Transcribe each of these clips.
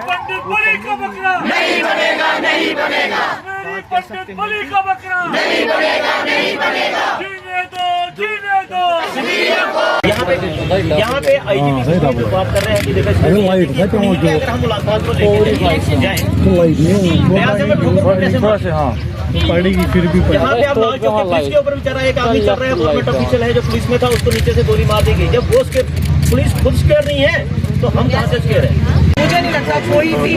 पंडित बलि का बकरा नहीं बनेगा, नहीं बनेगा, पंडित बलि का बकरा नहीं बनेगा, नहीं बनेगा। जीने दो, जीने दो। यहाँ पे आईजीपी जो बात कर रहे हैं कि देखो अगर हम मुलाकात को लेकर जाएं पड़ेगी फिर भी यहाँ पे आप पुलिस के ऊपर बेचारा एक आदमी चल रहा है, गवर्नमेंट ऑफिशियल है जो पुलिस में था, उसको नीचे से गोली मार दी गई। जब वो उसके पुलिस खुद स्केयर नहीं है तो हम कहाँ से स्केयर है? मुझे नहीं लगता कोई भी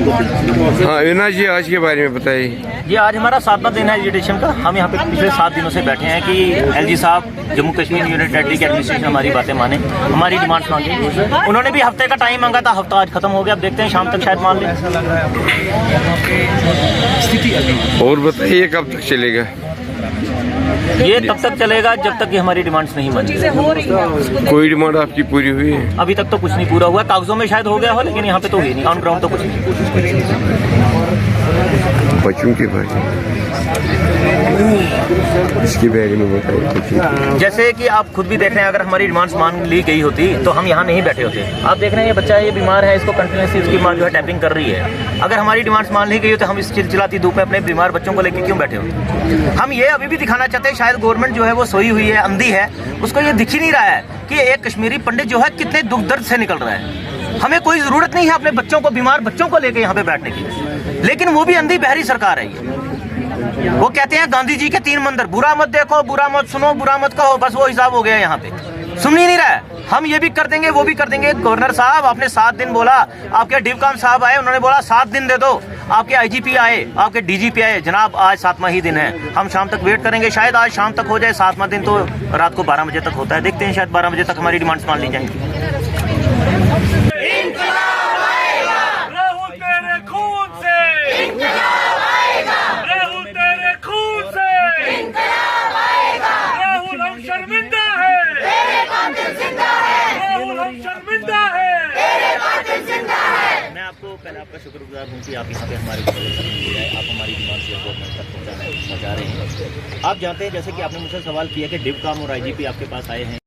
हाँ यूना जी आज के बारे में बताइए। जी आज हमारा 7वां दिन है एजुटेशन का। हम यहाँ पे पिछले 7 दिनों से बैठे हैं कि एलजी साहब जम्मू कश्मीर यूनियन टेरिटरी के एडमिनिस्ट्रेशन हमारी बातें माने, हमारी डिमांड्स मांगे। उन्होंने भी हफ्ते का टाइम मांगा था, हफ्ता आज खत्म हो गया। अब देखते हैं शाम तक शायद मान लें। और बताइए कब तक चलेगा? ये तब तक चलेगा जब तक कि हमारी डिमांड्स नहीं बनी। चीजें हो रही हैं। कोई डिमांड आपकी पूरी हुई है? अभी तक तो कुछ नहीं पूरा हुआ, कागजों में शायद हो गया हो लेकिन यहाँ पे तो हुई नहीं, ऑन ग्राउंड तो कुछ नहीं। बच्चों के बारे में इसके बारे में बताइए। जैसे कि आप खुद भी देख रहे हैं, अगर हमारी डिमांड्स मान ली गई होती तो हम यहाँ नहीं बैठे होते। आप देख रहे हैं ये बच्चा है, ये बीमार है, इसको कंटिन्यूसली उसकी माँ जो है टैपिंग कर रही है। अगर हमारी डिमांड्स मान ली गई हो तो हम इस चिलचिलाती धूप में अपने बीमार बच्चों को लेकर क्यों बैठे होते? हम ये अभी भी दिखाना चाहते हैं, शायद गवर्नमेंट जो है वो सोई हुई है, अंधी है, उसको ये दिख ही नहीं रहा है कि एक कश्मीरी पंडित जो है कितने दुख दर्द से निकल रहा है। हमें कोई जरूरत नहीं है अपने बच्चों को, बीमार बच्चों को लेकर यहाँ पे बैठने की, लेकिन वो भी अंधी बहरी सरकार है ये। वो कहते हैं गांधी जी के 3 मंदिर, बुरा मत देखो, बुरा मत सुनो, बुरा मत कहो, बस वो हिसाब हो गया यहाँ पे। सुन ही नहीं रहा है। हम ये भी कर देंगे, वो भी कर देंगे। गवर्नर साहब आपने 7 दिन बोला, आपके डिवकाम साहब आए, उन्होंने बोला 7 दिन दे दो। आपके आईजीपी आए, आपके डीजीपी आए, जनाब आज 7वां ही दिन है, हम शाम तक वेट करेंगे। शायद आज शाम तक हो जाए, 7वां दिन तो रात को 12 बजे तक होता है। देखते हैं शायद 12 बजे तक हमारी डिमांड्स मान ली जाएंगी। राहुल तेरे खून से, राहुल तेरे खून से, राहुल हम शर्मिंदा है, राहुल हम शर्मिंदा है। मैं आपको पहले आपका शुक्रगुजार हूँ कि आप यहाँ पे हमारे आप हमारी डिमांड्स गवर्नमेंट तक पहुँचा रहे हैं। आप जानते हैं जैसे कि आपने मुझसे सवाल किया कि डिवकाम और आईजीपी आपके पास आए हैं।